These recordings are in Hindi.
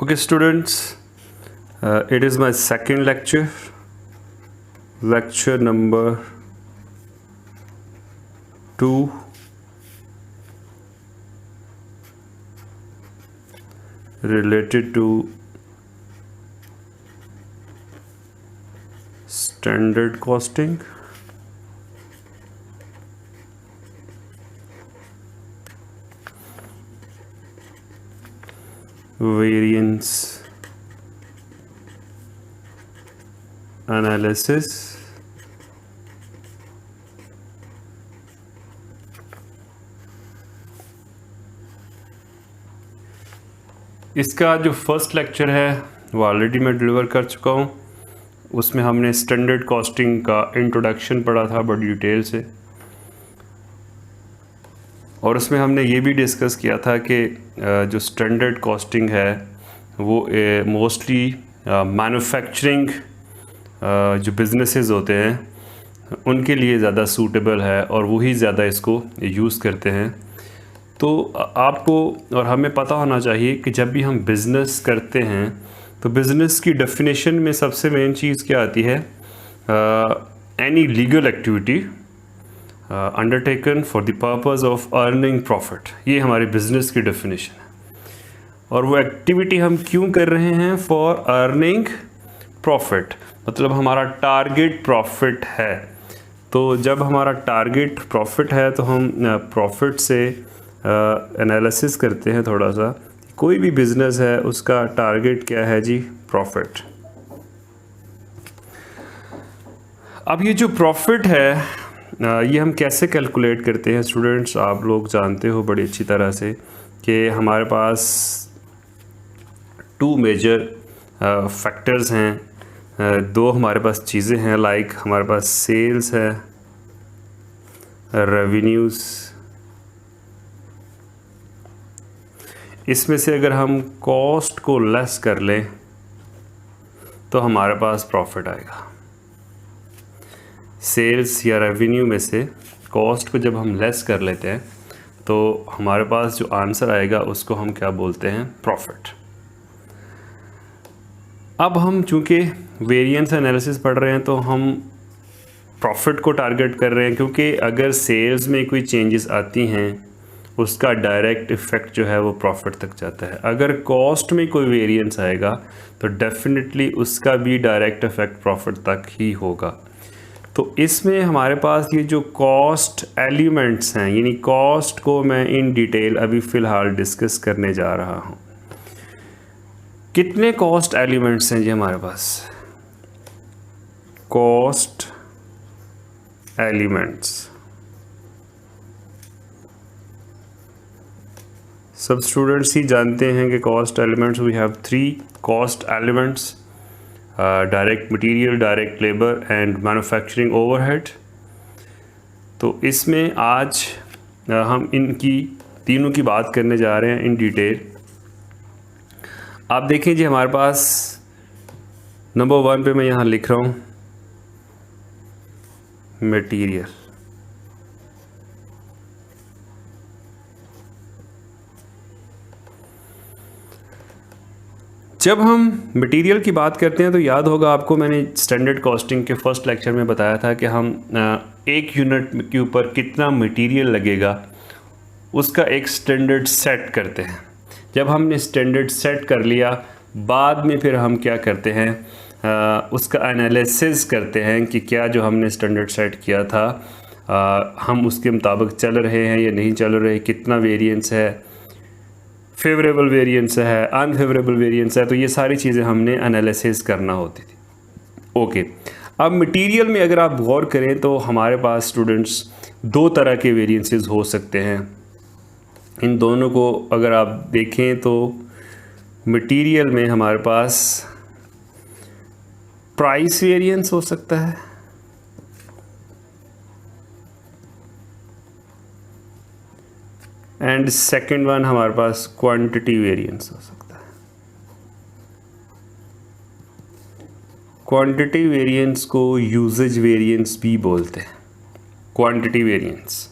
Okay, students, it is my second lecture, lecture number 2. Related to standard costing. Variance analysis, इसका जो फर्स्ट लेक्चर है वो ऑलरेडी मैं डिलीवर कर चुका हूँ। उसमें हमने स्टैंडर्ड कॉस्टिंग का इंट्रोडक्शन पढ़ा था बड़ी डिटेल से, और उसमें हमने ये भी डिस्कस किया था कि जो स्टैंडर्ड कॉस्टिंग है वो मोस्टली मैन्युफैक्चरिंग जो बिज़नेसेस होते हैं उनके लिए ज़्यादा सूटेबल है और वही ज़्यादा इसको यूज़ करते हैं। तो आपको और हमें पता होना चाहिए कि जब भी हम बिज़नेस करते हैं तो बिज़नेस की डेफिनेशन में सबसे मेन चीज़ क्या आती है, any legal activity undertaken for the purpose of earning profit. ये हमारी बिज़नेस की डेफिनेशन है, और वो एक्टिविटी हम क्यों कर रहे हैं? फॉर अर्निंग प्रॉफिट, मतलब हमारा टारगेट प्रॉफिट है। तो जब हमारा टारगेट प्रॉफिट है तो हम प्रॉफिट से एनालिसिस करते हैं थोड़ा सा। कोई भी बिज़नेस है उसका टारगेट क्या है जी? प्रॉफिट। अब ये जो प्रॉफिट है ये हम कैसे कैलकुलेट करते हैं स्टूडेंट्स? आप लोग जानते हो बड़ी अच्छी तरह से कि हमारे पास 2 मेजर फैक्टर्स हैं, 2 हमारे पास चीज़ें हैं, लाइक हमारे पास सेल्स है, रेवेन्यूज़। इसमें से अगर हम कॉस्ट को लेस कर लें तो हमारे पास प्रॉफिट आएगा। सेल्स या रेवेन्यू में से कॉस्ट को जब हम लेस कर लेते हैं तो हमारे पास जो आंसर आएगा उसको हम क्या बोलते हैं? प्रॉफिट। अब हम चूँकि वेरिएंस एनालिसिस पढ़ रहे हैं तो हम प्रॉफिट को टारगेट कर रहे हैं, क्योंकि अगर सेल्स में कोई चेंजेस आती हैं उसका डायरेक्ट इफ़ेक्ट जो है वो प्रॉफिट तक जाता है। अगर कॉस्ट में कोई वेरिएंस आएगा तो डेफिनेटली उसका भी डायरेक्ट इफ़ेक्ट प्रॉफिट तक ही होगा। तो इसमें हमारे पास ये जो कॉस्ट एलिमेंट्स हैं, यानी कॉस्ट को मैं इन डिटेल अभी फ़िलहाल डिस्कस करने जा रहा हूँ। कितने कॉस्ट एलिमेंट्स हैं जी हमारे पास? कॉस्ट एलिमेंट्स, सब स्टूडेंट्स ही जानते हैं कि cost elements we have 3 cost elements, direct material, direct labour and manufacturing overhead. तो इसमें आज हम इनकी तीनों की बात करने जा रहे हैं इन डिटेल। आप देखें जी, हमारे पास नंबर 1 पे मैं यहाँ लिख रहा हूँ मटेरियल। जब हम मटेरियल की बात करते हैं तो याद होगा आपको, मैंने स्टैंडर्ड कॉस्टिंग के फर्स्ट लेक्चर में बताया था कि हम 1 यूनिट के ऊपर कितना मटेरियल लगेगा उसका एक स्टैंडर्ड सेट करते हैं। जब हमने स्टैंडर्ड सेट कर लिया, बाद में फिर हम क्या करते हैं, उसका एनालिसिस करते हैं कि क्या जो हमने स्टैंडर्ड सेट किया था हम उसके मुताबिक चल रहे हैं या नहीं चल रहे, कितना वेरिएंस है, फेवरेबल वेरिएंस है, अनफेवरेबल वेरिएंस है। तो ये सारी चीज़ें हमने एनालिसिस करना होती थी। ओके, अब मटेरियल में अगर आप गौर करें तो हमारे पास स्टूडेंट्स 2 तरह के वेरिएंसेस हो सकते हैं। इन दोनों को अगर आप देखें तो मटेरियल में हमारे पास प्राइस वेरिएंस हो सकता है, एंड सेकंड वन हमारे पास क्वांटिटी वेरिएंस हो सकता है। क्वांटिटी वेरिएंस को यूजेज वेरिएंस भी बोलते हैं। क्वांटिटी वेरिएंस,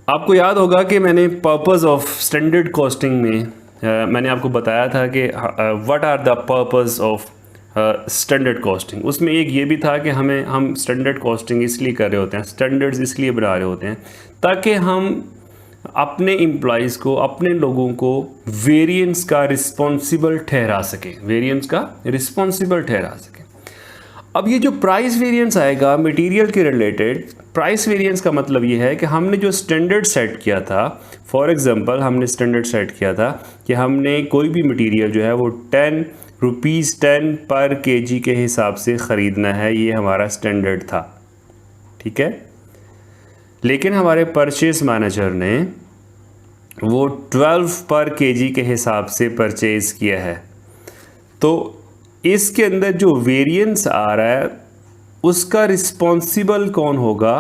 आपको याद होगा कि मैंने पर्पस ऑफ स्टैंडर्ड कॉस्टिंग में मैंने आपको बताया था कि what are the purpose of standard costing. उसमें एक ये भी था कि हम स्टैंडर्ड कॉस्टिंग इसलिए कर रहे होते हैं, स्टैंडर्ड्स इसलिए बना रहे होते हैं ताकि हम अपने एम्प्लॉयज़ को, अपने लोगों को वेरिएंस का रिस्पॉन्सिबल ठहरा सकें, वेरिएंस का रिस्पॉन्सिबल ठहरा सकें। अब ये जो प्राइस वेरिएंस आएगा मटेरियल के रिलेटेड, प्राइस वेरिएंस का मतलब ये है कि हमने जो स्टैंडर्ड सेट किया था, फॉर एग्जांपल हमने स्टैंडर्ड सेट किया था कि हमने कोई भी मटेरियल जो है वो 10 रुपीज़ 10 पर केजी के हिसाब से ख़रीदना है, ये हमारा स्टैंडर्ड था, ठीक है। लेकिन हमारे परचेज़ मैनेजर ने वो 12 पर केजी के हिसाब से परचेज़ किया है, तो इसके अंदर जो वेरिएंस आ रहा है उसका रिस्पॉन्सिबल कौन होगा?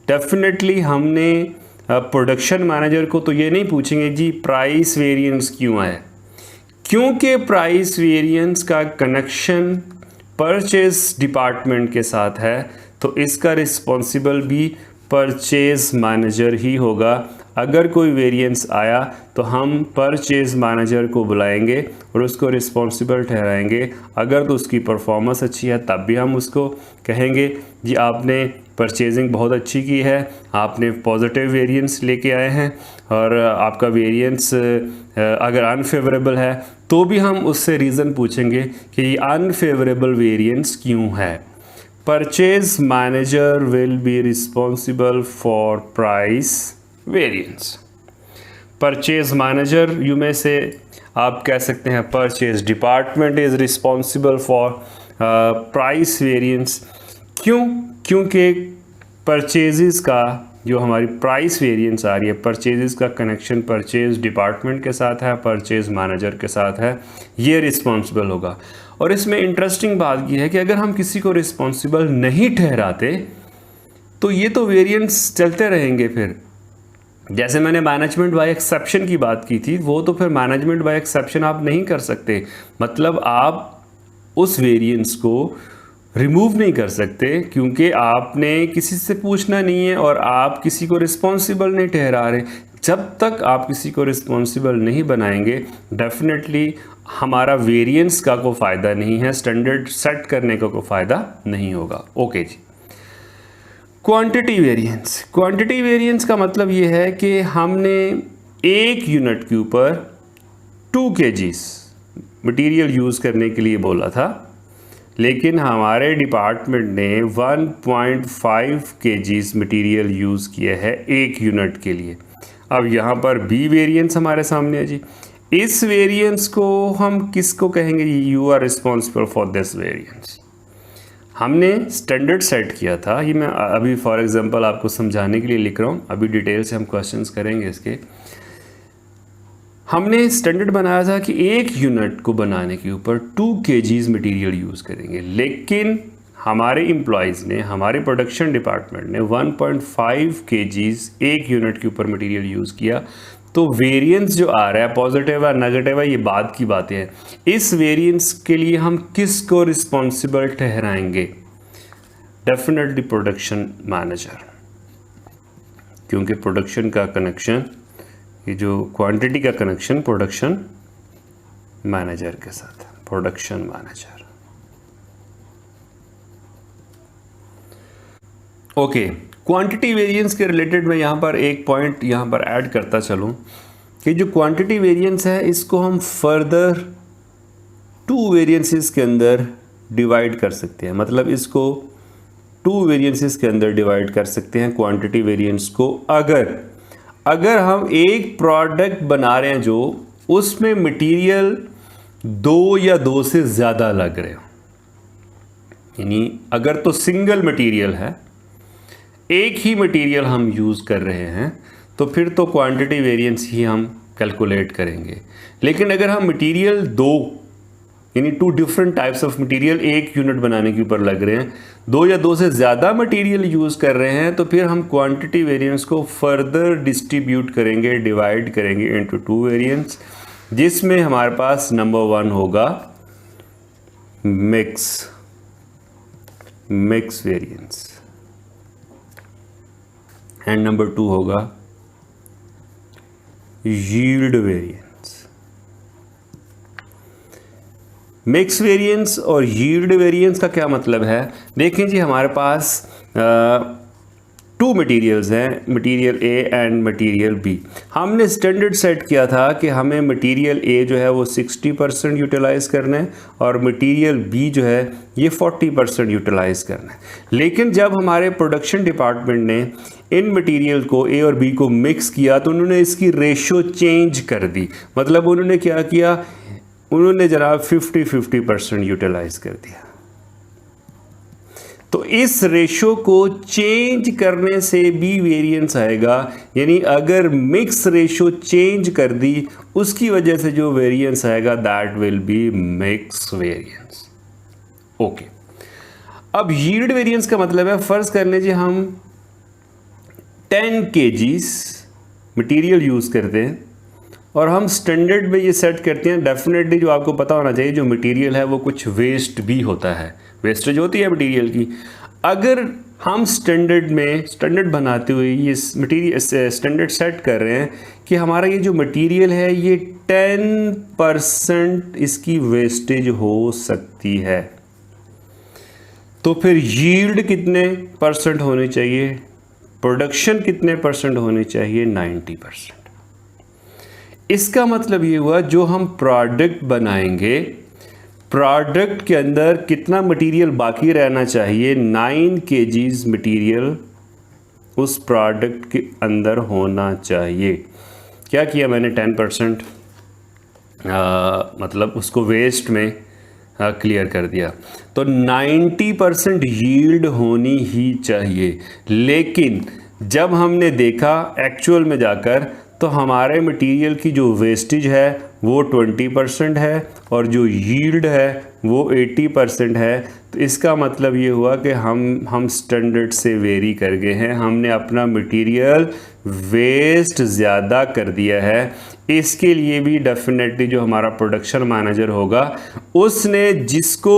डेफिनेटली हमने प्रोडक्शन मैनेजर को तो ये नहीं पूछेंगे जी प्राइस वेरिएंस क्यों है, क्योंकि प्राइस वेरिएंस का कनेक्शन परचेज डिपार्टमेंट के साथ है, तो इसका रिस्पॉन्सिबल भी परचेज मैनेजर ही होगा। अगर कोई वेरिएंस आया तो हम परचेज मैनेजर को बुलाएंगे और उसको रिस्पॉन्सिबल ठहराएंगे। अगर तो उसकी परफॉर्मेंस अच्छी है तब भी हम उसको कहेंगे जी आपने परचेजिंग बहुत अच्छी की है, आपने पॉजिटिव वेरिएंस लेके आए हैं, और आपका वेरिएंस अगर अनफेवरेबल है तो भी हम उससे रीज़न पूछेंगे कि ये अनफेवरेबल वेरिएंस क्यों है। Purchase manager will be responsible for price variance. Purchase manager, you में से आप कह सकते हैं purchase department is responsible for price variance. क्यों? क्योंकि परचेजेस का जो हमारी प्राइस वेरिएंस आ रही है, परचेजेस का कनेक्शन परचेज डिपार्टमेंट के साथ है, परचेज मैनेजर के साथ है, ये रिस्पॉन्सिबल होगा। और इसमें इंटरेस्टिंग बात यह है कि अगर हम किसी को रिस्पॉन्सिबल नहीं ठहराते तो ये तो वेरिएंस चलते रहेंगे। फिर जैसे मैंने मैनेजमेंट बाय एक्सेप्शन की बात की थी, वो तो फिर मैनेजमेंट बाय एक्सेप्शन आप नहीं कर सकते, मतलब आप उस वेरिएंस को रिमूव नहीं कर सकते क्योंकि आपने किसी से पूछना नहीं है और आप किसी को रिस्पॉन्सिबल नहीं ठहरा रहे। जब तक आप किसी को रिस्पॉन्सिबल नहीं बनाएंगे डेफिनेटली हमारा वेरिएंस का कोई फ़ायदा नहीं है, स्टैंडर्ड सेट करने का कोई फ़ायदा नहीं होगा। ओके जी। Quantity variance. क्वांटिटी वेरिएंस का मतलब ये है कि हमने एक यूनिट के ऊपर 2 kgs मटेरियल यूज़ करने के लिए बोला था, लेकिन हमारे डिपार्टमेंट ने 1.5 kgs मटेरियल यूज़ किया है एक यूनिट के लिए। अब यहाँ पर बी वेरिएंस हमारे सामने है जी। इस वेरिएंस को हम किसको कहेंगे? You are responsible for this variance. हमने स्टैंडर्ड सेट किया था, ये मैं अभी फॉर एग्जांपल आपको समझाने के लिए लिख रहा हूँ, अभी डिटेल से हम क्वेश्चंस करेंगे इसके। हमने स्टैंडर्ड बनाया था कि एक यूनिट को बनाने के ऊपर 2 kgs मटेरियल यूज़ करेंगे, लेकिन हमारे एम्प्लॉयज़ ने, हमारे प्रोडक्शन डिपार्टमेंट ने 1.5 kgs एक यूनिट के ऊपर मटेरियल यूज़ किया। तो वेरिएंस जो आ रहा है पॉजिटिव है नेगेटिव है ये बाद की बातें हैं। इस वेरिएंस के लिए हम किसको रिस्पॉन्सिबल ठहराएंगे? डेफिनेटली प्रोडक्शन मैनेजर, क्योंकि प्रोडक्शन का कनेक्शन, ये जो क्वांटिटी का कनेक्शन प्रोडक्शन मैनेजर के साथ है, production manager. Okay, quantity variance के रिलेटेड मैं यहाँ पर एक पॉइंट यहाँ पर ऐड करता चलूँ कि जो क्वांटिटी वेरिएंस है इसको हम फर्दर 2 वेरिएंसेस के अंदर डिवाइड कर सकते हैं, मतलब इसको 2 वेरिएंसेस के अंदर डिवाइड कर सकते हैं क्वांटिटी वेरिएंस को। अगर हम एक प्रोडक्ट बना रहे हैं जो उसमें मटेरियल 2 या 2 से ज़्यादा लग रहे हो, यानी अगर तो सिंगल मटेरियल है, एक ही मटेरियल हम यूज़ कर रहे हैं, तो फिर तो क्वांटिटी वेरिएंस ही हम कैलकुलेट करेंगे। लेकिन अगर हम मटेरियल 2 यानी 2 डिफरेंट टाइप्स ऑफ मटेरियल एक यूनिट बनाने के ऊपर लग रहे हैं, 2 या 2 से ज़्यादा मटेरियल यूज़ कर रहे हैं, तो फिर हम क्वांटिटी वेरिएंस को फर्दर डिस्ट्रीब्यूट करेंगे, डिवाइड करेंगे इनटू 2 वेरिएंस, जिसमें हमारे पास नंबर 1 होगा मिक्स वेरिएंस एंड नंबर 2 होगा यील्ड वेरिएंस। मिक्स वेरिएंस और यील्ड वेरिएंस का क्या मतलब है? देखें जी, हमारे पास टू मटेरियल्स हैं, material A and material B. हमने स्टैंडर्ड सेट किया था कि हमें मटेरियल ए जो है वो 60% यूटिलाइज़ करना है और मटेरियल बी जो है ये 40% यूटिलाइज़ करना है। लेकिन जब हमारे प्रोडक्शन डिपार्टमेंट ने इन मटेरियल को ए और बी को मिक्स किया तो उन्होंने इसकी रेशो चेंज कर दी। मतलब उन्होंने क्या किया, उन्होंने जनाब 50-50% यूटिलाइज़ कर दिया। तो इस रेशो को चेंज करने से भी वेरिएंस आएगा, यानी अगर मिक्स रेशो चेंज कर दी उसकी वजह से जो वेरिएंस आएगा that will be mix variance. Okay, अब यील्ड वेरिएंस का मतलब है, फर्ज कर लीजिए हम 10 kgs मटेरियल यूज़ करते हैं और हम स्टैंडर्ड में ये सेट करते हैं। डेफिनेटली जो आपको पता होना चाहिए, जो मटेरियल है वो कुछ वेस्ट भी होता है, वेस्टेज होती है मटेरियल की। अगर हम स्टैंडर्ड बनाते हुए ये मटेरियल स्टैंडर्ड सेट कर रहे हैं कि हमारा ये जो मटेरियल है ये 10% इसकी वेस्टेज हो सकती है, तो फिर यील्ड कितने परसेंट होनी चाहिए, प्रोडक्शन कितने परसेंट होनी चाहिए? 90%। इसका मतलब ये हुआ जो हम प्रोडक्ट बनाएंगे, प्रोडक्ट के अंदर कितना मटेरियल बाकी रहना चाहिए? 9 kgs मटेरियल उस प्रोडक्ट के अंदर होना चाहिए। क्या किया मैंने? 10% मतलब उसको वेस्ट में क्लियर कर दिया। तो 90% यील्ड होनी ही चाहिए। लेकिन जब हमने देखा एक्चुअल में जाकर तो हमारे मटेरियल की जो वेस्टेज है वो 20% है और जो यील्ड है वो 80% है। तो इसका मतलब ये हुआ कि हम स्टैंडर्ड से वेरी कर गए हैं, हमने अपना मटेरियल वेस्ट ज़्यादा कर दिया है। इसके लिए भी डेफिनेटली जो हमारा प्रोडक्शन मैनेजर होगा उसने जिसको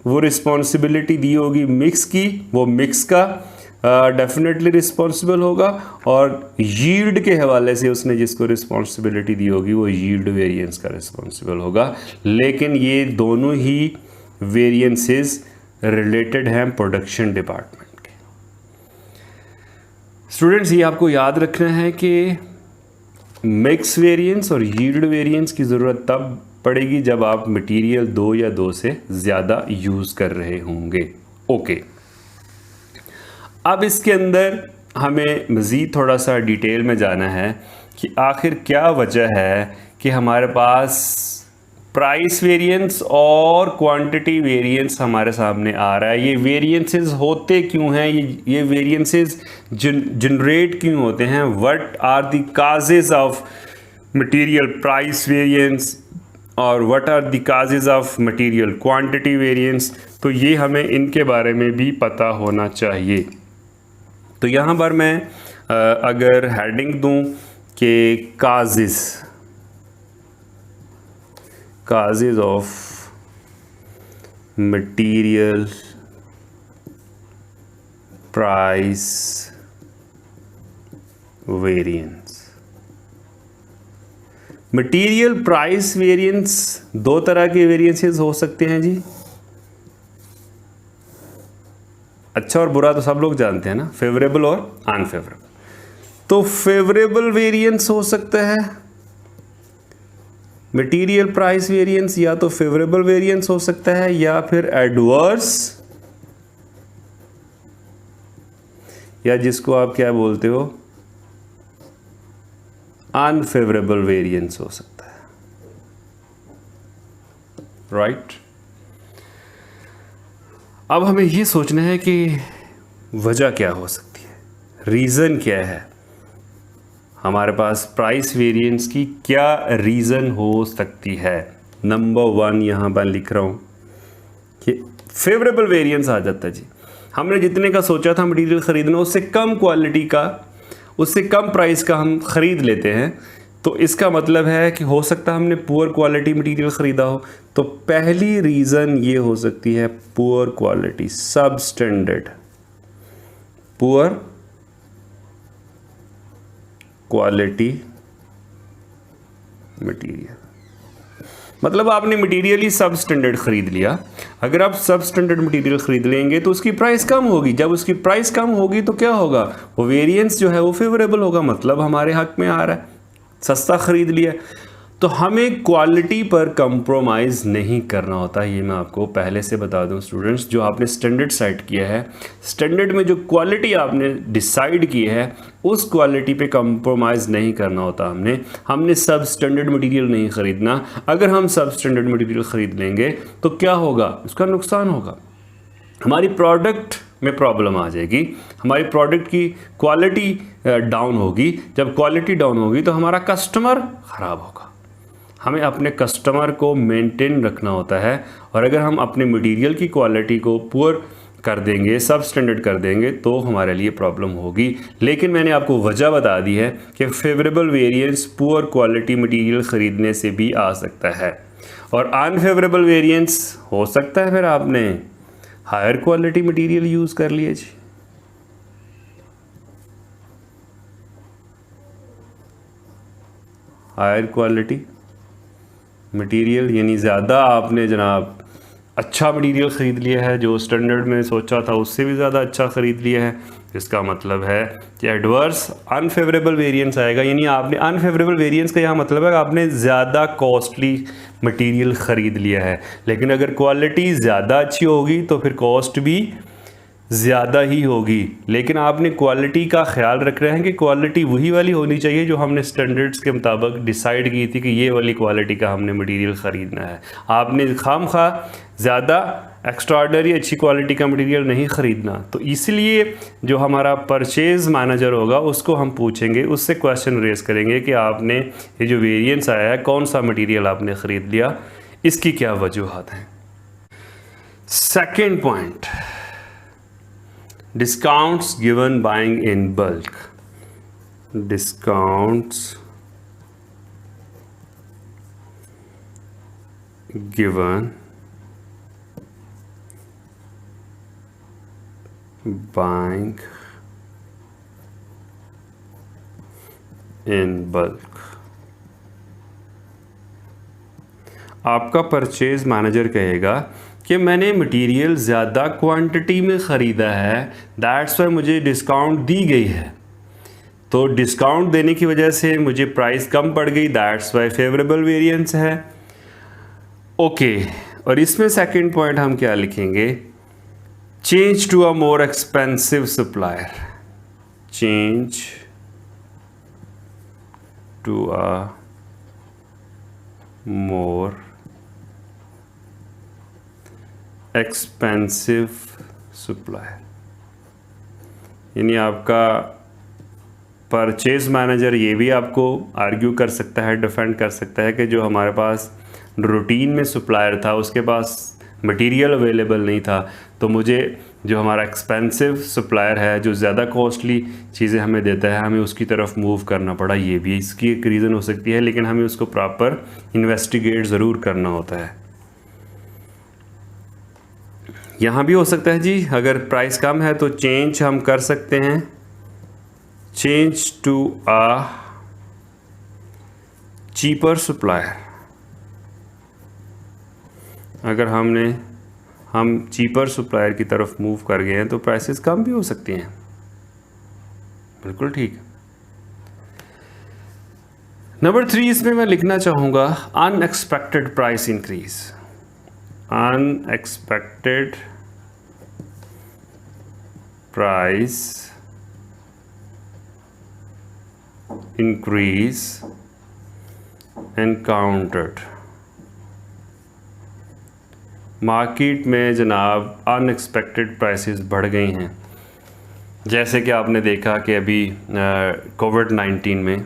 वो रिस्पॉन्सिबिलिटी दी होगी मिक्स की, वो मिक्स का डेफिनेटली रिस्पॉन्सिबल होगा, और यील्ड के हवाले से उसने जिसको रिस्पॉन्सिबिलिटी दी होगी वो यील्ड वेरिएंस का रिस्पॉन्सिबल होगा। लेकिन ये दोनों ही वेरिएंसेस रिलेटेड हैं प्रोडक्शन डिपार्टमेंट के। स्टूडेंट्स, ये आपको याद रखना है कि मिक्स वेरिएंस और यील्ड वेरिएंस की ज़रूरत तब पड़ेगी जब आप मटेरियल 2 या 2 से ज़्यादा यूज़ कर रहे होंगे। ओके, अब इसके अंदर हमें मज़ीद थोड़ा सा डिटेल में जाना है कि आखिर क्या वजह है कि हमारे पास प्राइस वेरिएंस और क्वांटिटी वेरिएंस हमारे सामने आ रहा है। ये वेरिएंसेस होते क्यों हैं, ये वेरिएंसेस जनरेट क्यों होते हैं? What are the causes of material price variance और what are the causes of material quantity variance? तो ये हमें इनके बारे में भी पता होना चाहिए। तो यहाँ पर मैं अगर हेडिंग दूं कि causes of material price variance. Material price variance दो तरह के वेरिएंसेस हो सकते हैं जी। अच्छा और बुरा तो सब लोग जानते हैं ना, फेवरेबल और अनफेवरेबल। तो फेवरेबल वेरिएंस हो सकता है मटेरियल प्राइस वेरिएंस, या तो फेवरेबल वेरिएंस हो सकता है या फिर एडवर्स, या जिसको आप क्या बोलते हो अनफेवरेबल वेरिएंस हो सकता है, राइट। अब हमें ये सोचना है कि वजह क्या हो सकती है, रीज़न क्या है, हमारे पास प्राइस वेरिएंस की क्या रीज़न हो सकती है। नंबर 1 यहाँ पर लिख रहा हूँ कि फेवरेबल वेरिएंस आ जाता है जी। हमने जितने का सोचा था मटेरियल ख़रीदना उससे कम क्वालिटी का, उससे कम प्राइस का हम ख़रीद लेते हैं, तो इसका मतलब है कि हो सकता है हमने पुअर क्वालिटी मटेरियल ख़रीदा हो। तो पहली रीज़न ये हो सकती है पुअर क्वालिटी, सब स्टैंडर्ड पुअर क्वालिटी मटेरियल। मतलब आपने मटेरियल ही सब स्टैंडर्ड ख़रीद लिया। अगर आप सब स्टैंडर्ड मटेरियल ख़रीद लेंगे तो उसकी प्राइस कम होगी। जब उसकी प्राइस कम होगी तो क्या होगा, वो वेरिएंस जो है वो फेवरेबल होगा, मतलब हमारे हक में आ रहा है, सस्ता ख़रीद लिया। तो हमें क्वालिटी पर कंप्रोमाइज़ नहीं करना होता, ये मैं आपको पहले से बता दूं स्टूडेंट्स। जो आपने स्टैंडर्ड सेट किया है, स्टैंडर्ड में जो क्वालिटी आपने डिसाइड की है उस क्वालिटी पे कंप्रोमाइज़ नहीं करना होता। हमने सब स्टैंडर्ड मटेरियल नहीं ख़रीदना। अगर हम सब स्टैंडर्ड मटेरियल ख़रीद लेंगे तो क्या होगा, उसका नुकसान होगा, हमारी प्रोडक्ट में प्रॉब्लम आ जाएगी, हमारी प्रोडक्ट की क्वालिटी डाउन होगी। जब क्वालिटी डाउन होगी तो हमारा कस्टमर ख़राब होगा। हमें अपने कस्टमर को मेंटेन रखना होता है, और अगर हम अपने मटेरियल की क्वालिटी को पुअर कर देंगे, सब स्टैंडर्ड कर देंगे, तो हमारे लिए प्रॉब्लम होगी। लेकिन मैंने आपको वजह बता दी है कि favourable variance poor quality material ख़रीदने से भी आ सकता है, और अनफेवरेबल वेरिएंस हो सकता है फिर आपने हायर क्वालिटी मटेरियल यूज़ कर लिए जी। हायर क्वालिटी मटेरियल यानी ज़्यादा आपने जनाब अच्छा मटेरियल ख़रीद लिया है, जो स्टैंडर्ड में सोचा था उससे भी ज़्यादा अच्छा ख़रीद लिया है। इसका मतलब है कि एडवर्स अनफेवरेबल वेरिएंस आएगा। यानी आपने अनफेवरेबल वेरिएंस का यहाँ मतलब है कि आपने ज़्यादा कॉस्टली मटेरियल ख़रीद लिया है। लेकिन अगर क्वालिटी ज़्यादा अच्छी होगी तो फिर कॉस्ट भी ज़्यादा ही होगी। लेकिन आपने क्वालिटी का ख्याल रख रहे हैं कि क्वालिटी वही वाली होनी चाहिए जो हमने स्टैंडर्ड्स के मुताबिक डिसाइड की थी कि ये वाली क्वालिटी का हमने मटेरियल ख़रीदना है। आपने खामखा ज़्यादा एक्स्ट्राऑर्डिनरी अच्छी क्वालिटी का मटेरियल नहीं ख़रीदना। तो इसलिए जो हमारा परचेज़ मैनेजर होगा उसको हम पूछेंगे, उससे क्वेश्चन रेज़ करेंगे कि आपने ये जो वेरिएंस आया है कौन सा मटेरियल आपने ख़रीद लिया, इसकी क्या वजूहात हैं। Second point, discounts given buying in bulk. Discounts given buying in bulk। आपका परचेज मैनेजर कहेगा कि मैंने मटेरियल ज़्यादा क्वांटिटी में ख़रीदा है, दैट्स वाई मुझे डिस्काउंट दी गई है। तो डिस्काउंट देने की वजह से मुझे प्राइस कम पड़ गई, दैट्स वाई फेवरेबल वेरिएंस है। ओके, और इसमें सेकंड पॉइंट हम क्या लिखेंगे, change to a more expensive supplier. Change to a more expensive supplier. यानी आपका परचेज मैनेजर ये भी आपको आर्ग्यू कर सकता है, डिफेंड कर सकता है कि जो हमारे पास रूटीन में सप्लायर था उसके पास मटेरियल अवेलेबल नहीं था, तो मुझे जो हमारा एक्सपेंसिव सप्लायर है जो ज़्यादा कॉस्टली चीज़ें हमें देता है, हमें उसकी तरफ मूव करना पड़ा। ये भी इसकी एक रीज़न हो सकती है, लेकिन हमें उसको प्रॉपर इन्वेस्टिगेट ज़रूर करना होता है। यहाँ भी हो सकता है जी, अगर प्राइस कम है तो चेंज हम कर सकते हैं, change to a cheaper supplier. अगर हम चीपर सप्लायर की तरफ मूव कर गए हैं तो प्राइसेस कम भी हो सकती हैं। बिल्कुल ठीक। नंबर 3 इसमें मैं लिखना चाहूँगा unexpected price increase. Unexpected price increase encountered। Market में जनाब अनएक्सपेक्टेड प्राइसेस बढ़ गई हैं। जैसे कि आपने देखा कि अभी कोविड-19 में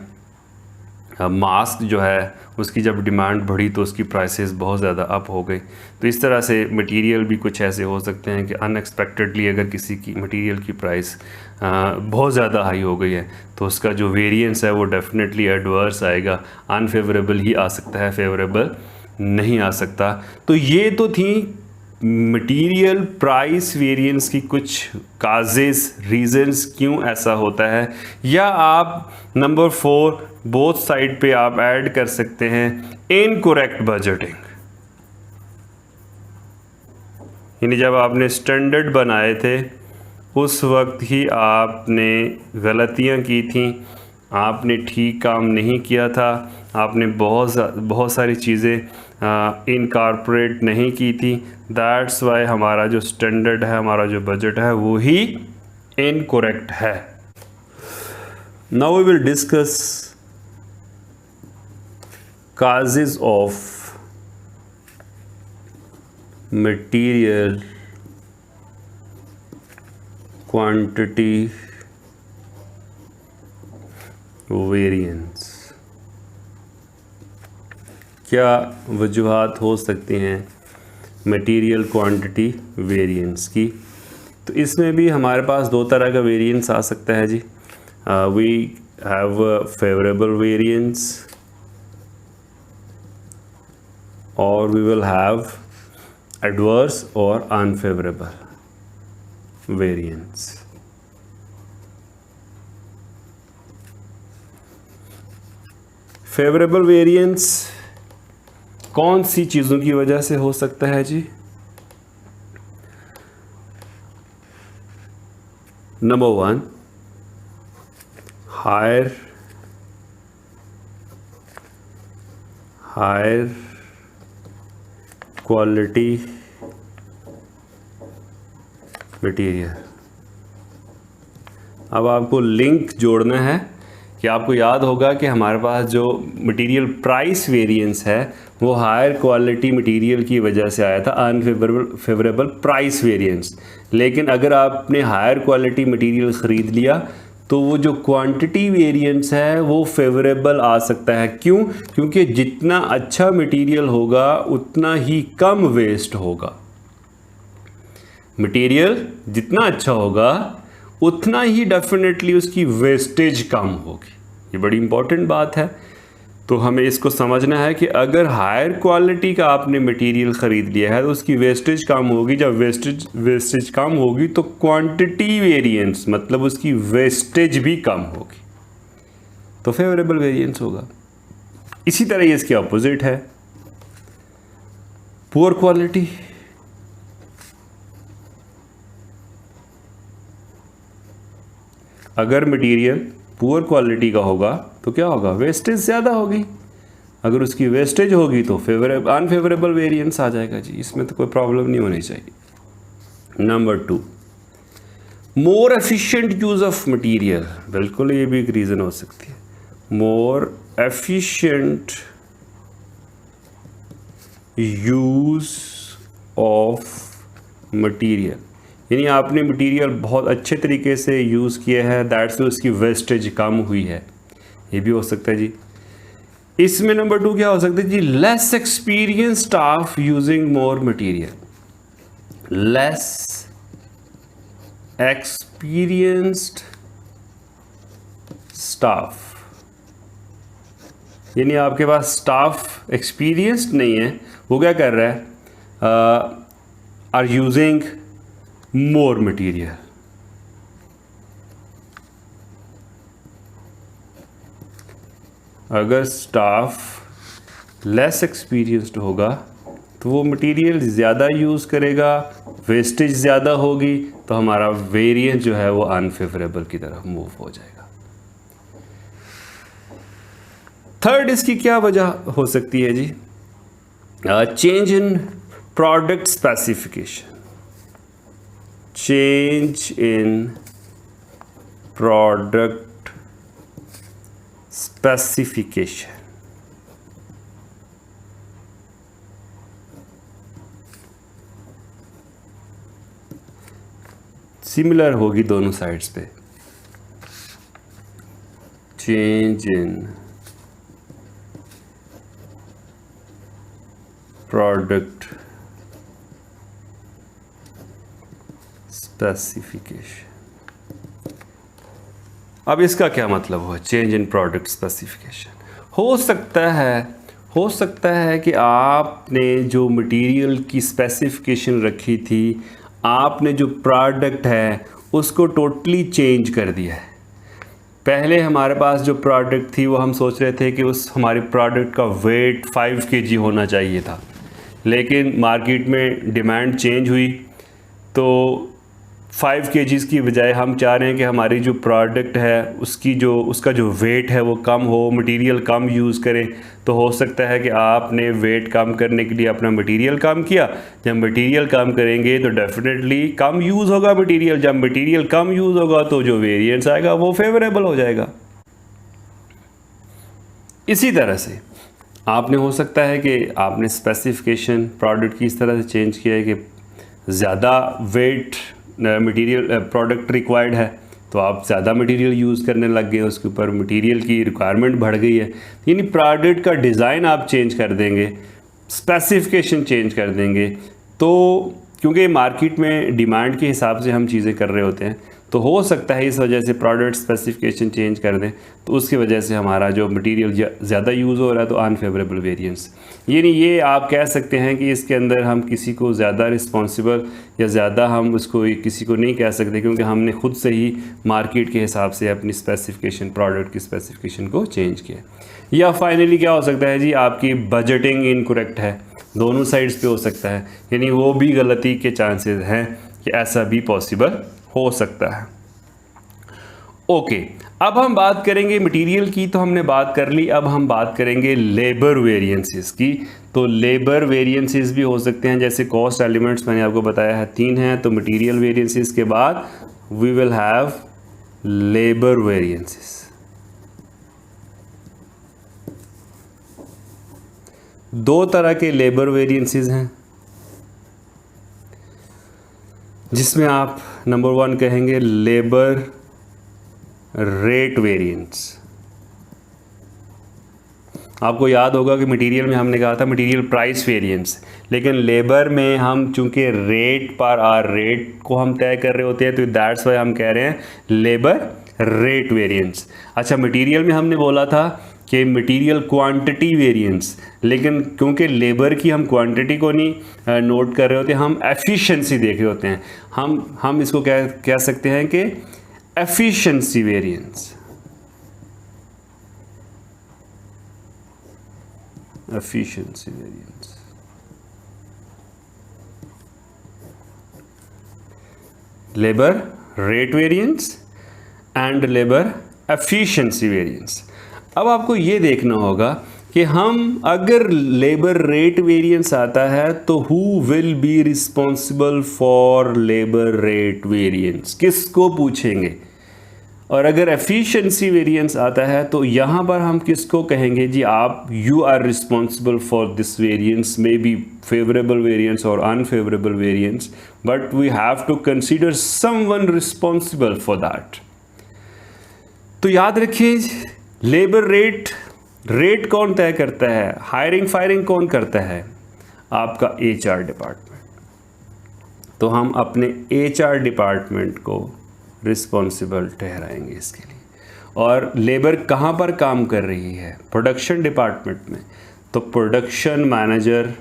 मास्क जो है उसकी जब डिमांड बढ़ी तो उसकी प्राइसेस बहुत ज़्यादा अप हो गई। तो इस तरह से मटेरियल भी कुछ ऐसे हो सकते हैं कि अनएक्सपेक्टेडली अगर किसी की मटेरियल की प्राइस बहुत ज़्यादा हाई हो गई है तो उसका जो वेरिएंस है वो डेफिनेटली एडवर्स आएगा, अनफेवरेबल ही आ सकता है, फेवरेबल नहीं आ सकता। तो ये तो थी मटेरियल प्राइस वेरिएंस की कुछ काजेस रीजंस क्यों ऐसा होता है, या आप नंबर 4 बोथ साइड पे आप ऐड कर सकते हैं इनकरेक्ट बजटिंग। यानी जब आपने स्टैंडर्ड बनाए थे उस वक्त ही आपने गलतियां की थी, आपने ठीक काम नहीं किया था, आपने बहुत सारी चीज़ें इनकॉर्पोरेट नहीं की थी। दैट्स वाई हमारा जो स्टैंडर्ड है, हमारा जो बजट है वो ही इनकरेक्ट है। Now we will discuss causes of material quantity variance। क्या वजूहात हो सकती हैं मटेरियल क्वांटिटी वेरिएंस की? तो इसमें भी हमारे पास दो तरह का वेरिएंस आ सकता है जी। वी हैव फेवरेबल वेरिएंस और we will have adverse or unfavorable variance। Favourable variance कौन सी चीज़ों की वजह से हो सकता है जी? नंबर 1, हायर क्वालिटी मटेरियल। अब आपको लिंक जोड़ना है कि आपको याद होगा कि हमारे पास जो मटेरियल प्राइस वेरिएंस है वो हायर क्वालिटी मटेरियल की वजह से आया था, अनफेवरेबल प्राइस वेरिएंस। लेकिन अगर आपने हायर क्वालिटी मटेरियल ख़रीद लिया तो वो जो क्वांटिटी वेरिएंस है वो फेवरेबल आ सकता है। क्यों? क्योंकि जितना अच्छा मटेरियल होगा उतना ही कम वेस्ट होगा। मटेरियल जितना अच्छा होगा उतना ही डेफिनेटली उसकी वेस्टेज कम होगी। ये बड़ी इंपॉर्टेंट बात है। तो हमें इसको समझना है कि अगर हायर क्वालिटी का आपने मटेरियल ख़रीद लिया है तो उसकी वेस्टेज कम होगी। जब वेस्टेज कम होगी तो क्वांटिटी वेरिएंस मतलब उसकी वेस्टेज भी कम होगी, तो फेवरेबल वेरिएंस होगा। इसी तरह ये इसके अपोजिट है, पुअर क्वालिटी। अगर मटेरियल पुअर क्वालिटी का होगा तो क्या होगा? वेस्टेज ज़्यादा होगी। अगर उसकी वेस्टेज होगी तो अनफेवरेबल वेरिएंस आ जाएगा जी। इसमें तो कोई प्रॉब्लम नहीं होनी चाहिए। Number 2, more efficient use of material. बिल्कुल ये भी एक रीज़न हो सकती है। More efficient use of material, यानी आपने मटेरियल बहुत अच्छे तरीके से यूज़ किया है, दैट्स में उसकी वेस्टेज कम हुई है। ये भी हो सकता है जी। इसमें नंबर 2 क्या हो सकता है जी? Less experience staff using more material. Less experienced staff, यानी आपके पास स्टाफ एक्सपीरियंस्ड नहीं है, वो क्या कर रहा है? Are using more material. अगर स्टाफ लेस एक्सपीरियंस्ड होगा तो वो मटेरियल ज़्यादा यूज़ करेगा, वेस्टेज ज़्यादा होगी, तो हमारा वेरिएंस जो है वो अनफेवरेबल की तरफ मूव हो जाएगा। थर्ड, इसकी क्या वजह हो सकती है जी? Change in product specification. Change in product specification. Similar होगी दोनों साइड्स पे। Change in product specification. अब इसका क्या मतलब हुआ? Change in product specification. हो हो सकता है कि आपने जो मटेरियल की स्पेसिफिकेशन रखी थी, आपने जो प्रोडक्ट है उसको टोटली चेंज कर दिया है। पहले हमारे पास जो प्रोडक्ट थी वो हम सोच रहे थे कि उस हमारे प्रोडक्ट का वेट 5 kg होना चाहिए था, लेकिन मार्केट में डिमांड चेंज हुई तो 5 kg की बजाय हम चाह रहे हैं कि हमारी जो प्रोडक्ट है उसका जो वेट है वो कम हो, मटेरियल कम यूज़ करें। तो हो सकता है कि आपने वेट कम करने के लिए अपना मटेरियल कम किया। जब मटेरियल कम करेंगे तो डेफिनेटली कम यूज़ होगा मटेरियल। जब मटेरियल कम यूज़ होगा तो जो वेरिएंस आएगा वो फेवरेबल हो जाएगा। इसी तरह से आपने हो सकता है कि आपने स्पेसिफिकेशन प्रोडक्ट की इस तरह से चेंज किया है कि ज़्यादा वेट मटेरियल प्रोडक्ट रिक्वायर्ड है, तो आप ज़्यादा मटेरियल यूज़ करने लग गए, उसके ऊपर मटेरियल की रिक्वायरमेंट बढ़ गई है। यानी प्रोडक्ट का डिज़ाइन आप चेंज कर देंगे, स्पेसिफिकेशन चेंज कर देंगे। तो क्योंकि मार्केट में डिमांड के हिसाब से हम चीज़ें कर रहे होते हैं, तो हो सकता है इस वजह से प्रोडक्ट स्पेसिफिकेशन चेंज कर दें, तो उसकी वजह से हमारा जो मटेरियल ज़्यादा यूज़ हो रहा है तो अनफेवरेबल वेरिएंस। यानी ये आप कह सकते हैं कि इसके अंदर हम किसी को ज़्यादा रिस्पॉन्सिबल या ज़्यादा हम उसको किसी को नहीं कह सकते, क्योंकि हमने ख़ुद से ही मार्केट के हिसाब से अपनी स्पेसिफिकेशन प्रोडक्ट की स्पेसिफिकेशन को चेंज किया। या फाइनली क्या हो सकता है जी, आपकी बजटिंग इनकरेक्ट है। दोनों साइड्स पे हो सकता है, यानी वो भी गलती के चांसेस हैं कि ऐसा भी पॉसिबल हो सकता है। ओके, अब हम बात करेंगे मटेरियल की, तो हमने बात कर ली। अब हम बात करेंगे लेबर वेरिएंसेस की। तो लेबर वेरिएंसेस भी हो सकते हैं, जैसे कॉस्ट एलिमेंट्स मैंने आपको बताया है 3 हैं, तो मटेरियल वेरिएंसेस के बाद we will have labour variances. दो तरह के लेबर वेरिएंसेस हैं, जिसमें आप नंबर 1 कहेंगे लेबर रेट वेरिएंस। आपको याद होगा कि मटेरियल में हमने कहा था मटेरियल प्राइस वेरिएंस, लेकिन लेबर में हम चूंकि रेट पर रेट को हम तय कर रहे होते हैं, तो दैट्स वाई हम कह रहे हैं लेबर रेट वेरिएंस। अच्छा, मटेरियल में हमने बोला था कि मटेरियल क्वांटिटी वेरिएंस, लेकिन क्योंकि लेबर की हम क्वांटिटी को नहीं नोट कर रहे होते, हम एफिशिएंसी देख रहे होते हैं। हम इसको कह सकते हैं कि efficiency variance. Efficiency variance, labour rate variance and labour efficiency variance. अब आपको ये देखना होगा कि हम अगर लेबर रेट वेरिएंस आता है तो who will be responsible for labour rate variance, किसको पूछेंगे। और अगर एफिशिएंसी वेरिएंस आता है तो यहाँ पर हम किसको कहेंगे जी, आप you are responsible for this variance, may be favourable variance और unfavourable variance, but we have to consider someone responsible for that. तो याद रखिए, लेबर रेट कौन तय करता है, हायरिंग फायरिंग कौन करता है, आपका HR डिपार्टमेंट। तो हम अपने HR डिपार्टमेंट को रिस्पॉन्सिबल ठहराएंगे इसके लिए। और लेबर कहाँ पर काम कर रही है, प्रोडक्शन डिपार्टमेंट में, तो प्रोडक्शन मैनेजर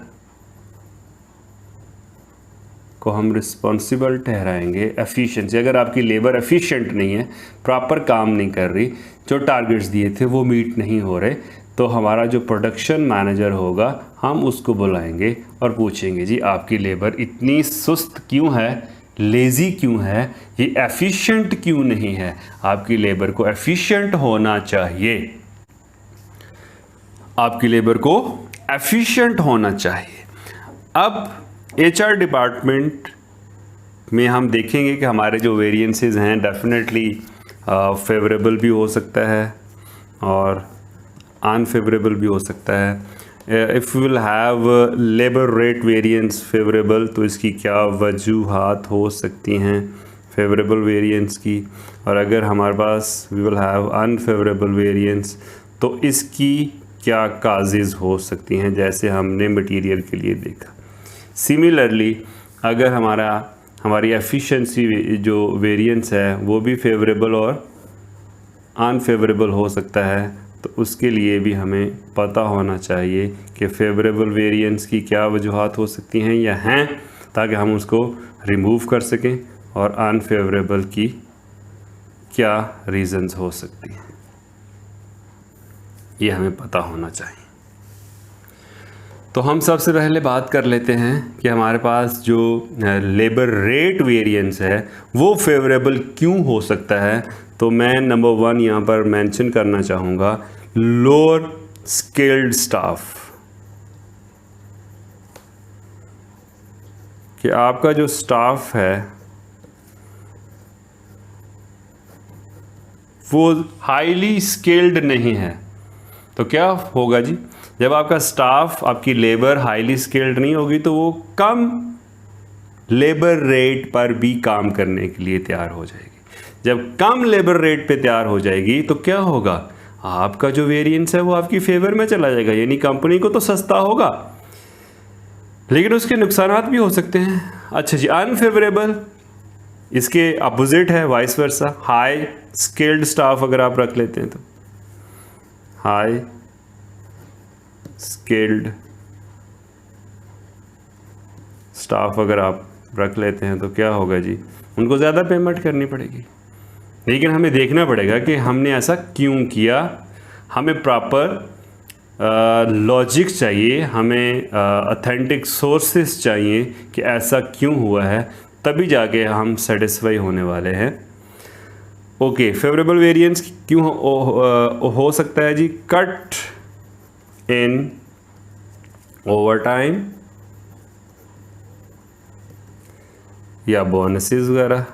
को हम रिस्पॉन्सिबल ठहराएंगे एफिशिएंसी। अगर आपकी लेबर एफिशिएंट नहीं है, प्रॉपर काम नहीं कर रही, जो टारगेट्स दिए थे वो मीट नहीं हो रहे, तो हमारा जो प्रोडक्शन मैनेजर होगा हम उसको बुलाएंगे और पूछेंगे जी आपकी लेबर इतनी सुस्त क्यों है, लेज़ी क्यों है, ये एफिशिएंट क्यों नहीं है। आपकी लेबर को एफिशिएंट होना चाहिए, आपकी लेबर को एफिशिएंट होना चाहिए। अब HR डिपार्टमेंट में हम देखेंगे कि हमारे जो वेरिएंसेस हैं डेफिनेटली फेवरेबल भी हो सकता है और अनफेवरेबल भी हो सकता है। If will have labour rate variance favourable, तो इसकी क्या वजूहात हो सकती हैं फेवरेबल वेरिएंस की, और अगर हमारे पास we will have unfavourable variance तो इसकी क्या काजेज़ हो सकती हैं, जैसे हमने मटेरियल के लिए देखा। सिमिलरली अगर हमारी एफिशिएंसी जो वेरिएंस है वो भी फेवरेबल और अनफेवरेबल हो सकता है, तो उसके लिए भी हमें पता होना चाहिए कि फेवरेबल वेरिएंस की क्या वजूहात हो सकती हैं या हैं, ताकि हम उसको रिमूव कर सकें, और अनफेवरेबल की क्या रीज़न्स हो सकती हैं, ये हमें पता होना चाहिए। तो हम सबसे पहले बात कर लेते हैं कि हमारे पास जो लेबर रेट वेरिएंस है वो फेवरेबल क्यों हो सकता है। तो मैं नंबर 1 यहाँ पर मेंशन करना चाहूँगा, लोअर स्किल्ड स्टाफ। कि आपका जो स्टाफ है वो हाईली स्किल्ड नहीं है। तो क्या होगा जी, जब आपका स्टाफ, आपकी लेबर हाईली स्किल्ड नहीं होगी तो वो कम लेबर रेट पर भी काम करने के लिए तैयार हो जाएगी। जब कम लेबर रेट पे तैयार हो जाएगी तो क्या होगा, आपका जो वेरिएंस है वो आपकी फेवर में चला जाएगा, यानी कंपनी को तो सस्ता होगा लेकिन उसके नुकसानात भी हो सकते हैं। अच्छा जी, अनफेवरेबल इसके अपोजिट है, vice versa. High skilled staff अगर आप रख लेते हैं तो हाई स्किल्ड स्टाफ अगर आप रख लेते हैं तो क्या होगा जी, उनको ज़्यादा पेमेंट करनी पड़ेगी। लेकिन हमें देखना पड़ेगा कि हमने ऐसा क्यों किया, हमें प्रॉपर लॉजिक चाहिए, हमें ऑथेंटिक सोर्सेस चाहिए कि ऐसा क्यों हुआ है, तभी जाके हम सेटिस्फाई होने वाले हैं। ओके, फेवरेबल वेरिएंस क्यों हो सकता है जी, कट इन ओवर टाइम या बोनसेस वगैरह।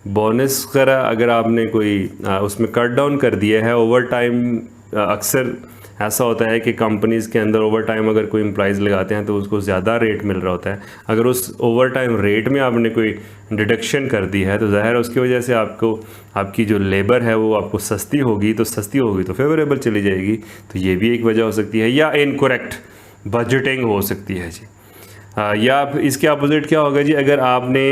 बोनस वगैरह अगर आपने कोई उसमें कट डाउन कर दिया है, ओवर टाइम अक्सर ऐसा होता है कि कंपनीज़ के अंदर ओवर टाइम अगर कोई एम्प्लॉइज़ लगाते हैं तो उसको ज़्यादा रेट मिल रहा होता है। अगर उस ओवर टाइम रेट में आपने कोई डिडक्शन कर दी है तो ज़ाहिर है उसकी वजह से आपको, आपकी जो लेबर है वो आपको सस्ती होगी, तो सस्ती होगी तो फेवरेबल चली जाएगी। तो ये भी एक वजह हो सकती है। या इनकरेक्ट बजटिंग हो सकती है जी। या इसके अपोजिट क्या होगा जी, अगर आपने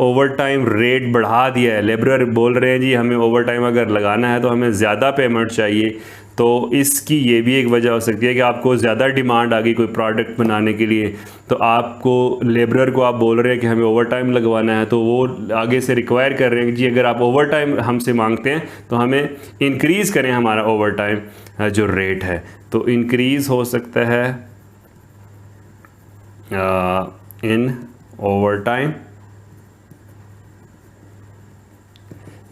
ओवर टाइम रेट बढ़ा दिया है, लेबरर बोल रहे हैं जी हमें ओवर टाइम अगर लगाना है तो हमें ज़्यादा पेमेंट चाहिए, तो इसकी ये भी एक वजह हो सकती है कि आपको ज़्यादा डिमांड आ गई कोई प्रोडक्ट बनाने के लिए, तो आपको लेबरर को आप बोल रहे हैं कि हमें ओवर टाइम लगवाना है, तो वो आगे से रिक्वायर कर रहे हैं कि जी अगर आप ओवर टाइम हमसे मांगते हैं तो हमें इंक्रीज़ करें हमारा ओवर टाइम जो रेट है। तो इंक्रीज़ हो सकता है इन ओवर टाइम,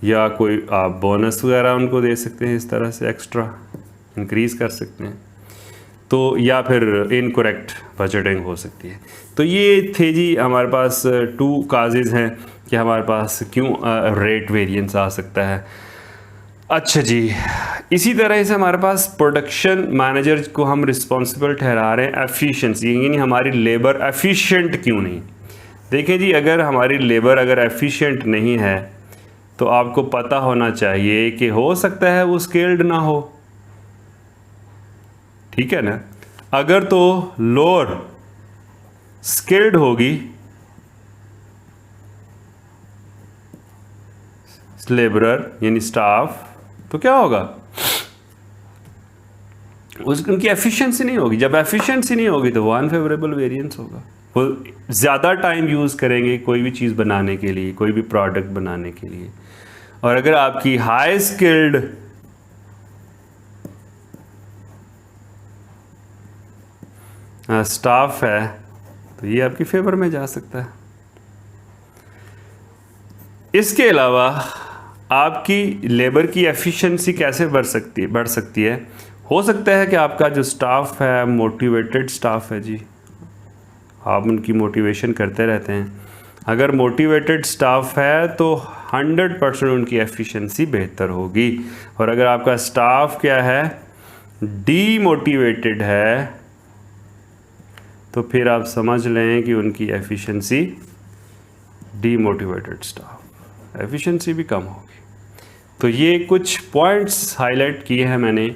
या कोई आप बोनस वगैरह उनको दे सकते हैं, इस तरह से एक्स्ट्रा इंक्रीज़ कर सकते हैं। तो या फिर इनकरेक्ट बजटिंग हो सकती है। तो ये थे जी हमारे पास 2 काजेज़ हैं कि हमारे पास क्यों रेट वेरिएंस आ सकता है। अच्छा जी, इसी तरह से हमारे पास प्रोडक्शन मैनेजर को हम रिस्पॉन्सिबल ठहरा रहे हैं एफिशिएंसी, यानी हमारी लेबर एफिशिएंट क्यों नहीं। देखें जी, अगर हमारी लेबर अगर एफिशिएंट नहीं है तो आपको पता होना चाहिए कि हो सकता है वो स्किल्ड ना हो, ठीक है ना। अगर तो लोअर स्किल्ड होगी लेबरर यानी स्टाफ, तो क्या होगा, उनकी एफिशिएंसी नहीं होगी। जब एफिशिएंसी नहीं होगी तो वो अनफेवरेबल वेरिएंस होगा। वो ज़्यादा टाइम यूज़ करेंगे कोई भी चीज़ बनाने के लिए, कोई भी प्रोडक्ट बनाने के लिए। और अगर आपकी हाई स्किल्ड स्टाफ है तो ये आपकी फेवर में जा सकता है। इसके अलावा आपकी लेबर की एफिशिएंसी कैसे बढ़ सकती है। हो सकता है कि आपका जो स्टाफ है मोटिवेटेड स्टाफ है जी, आप उनकी मोटिवेशन करते रहते हैं। अगर मोटिवेटेड स्टाफ है तो 100% उनकी एफिशिएंसी बेहतर होगी। और अगर आपका स्टाफ क्या है, डीमोटिवेटेड है, तो फिर आप समझ लें कि उनकी एफिशिएंसी, डीमोटिवेटेड स्टाफ एफिशिएंसी भी कम होगी। तो ये कुछ पॉइंट्स हाईलाइट किए हैं मैंने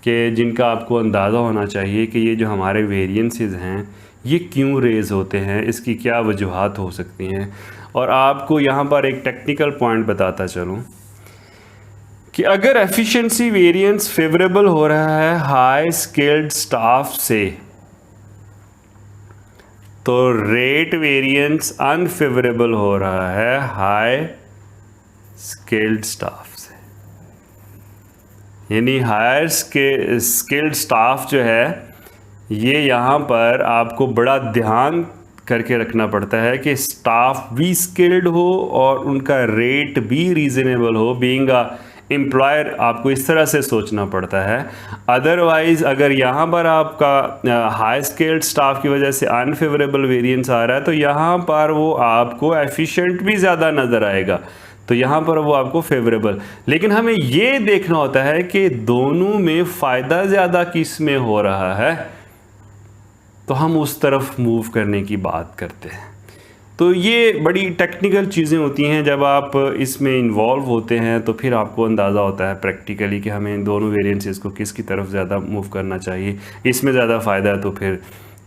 कि जिनका आपको अंदाज़ा होना चाहिए कि ये जो हमारे वेरिएंसेस हैं ये क्यों रेज़ होते हैं, इसकी क्या वजूहात हो सकती हैं। और आपको यहाँ पर एक टेक्निकल पॉइंट बताता चलूँ कि अगर एफिशिएंसी वेरिएंस फेवरेबल हो रहा है हाई स्किल्ड स्टाफ से, तो रेट वेरिएंस अनफेवरेबल हो रहा है हाई स्किल्ड स्टाफ से। यानी हायर स्किल्ड स्टाफ जो है ये यहाँ पर आपको बड़ा ध्यान करके रखना पड़ता है कि स्टाफ भी स्किल्ड हो और उनका रेट भी रीज़नेबल हो। बीइंग अ एम्प्लॉयर आपको इस तरह से सोचना पड़ता है। अदरवाइज़ अगर यहाँ पर आपका हाई स्किल्ड स्टाफ की वजह से अनफेवरेबल वेरिएंस आ रहा है तो यहाँ पर वो आपको एफिशिएंट भी ज़्यादा नज़र आएगा, तो यहाँ पर वो आपको फेवरेबल। लेकिन हमें ये देखना होता है कि दोनों में फ़ायदा ज़्यादा किस में हो रहा है, तो हम उस तरफ मूव करने की बात करते हैं। तो ये बड़ी टेक्निकल चीज़ें होती हैं। जब आप इसमें इन्वॉल्व होते हैं तो फिर आपको अंदाज़ा होता है प्रैक्टिकली कि हमें दोनों वेरिएंसेस को किसकी तरफ ज़्यादा मूव करना चाहिए। इसमें ज़्यादा फ़ायदा है तो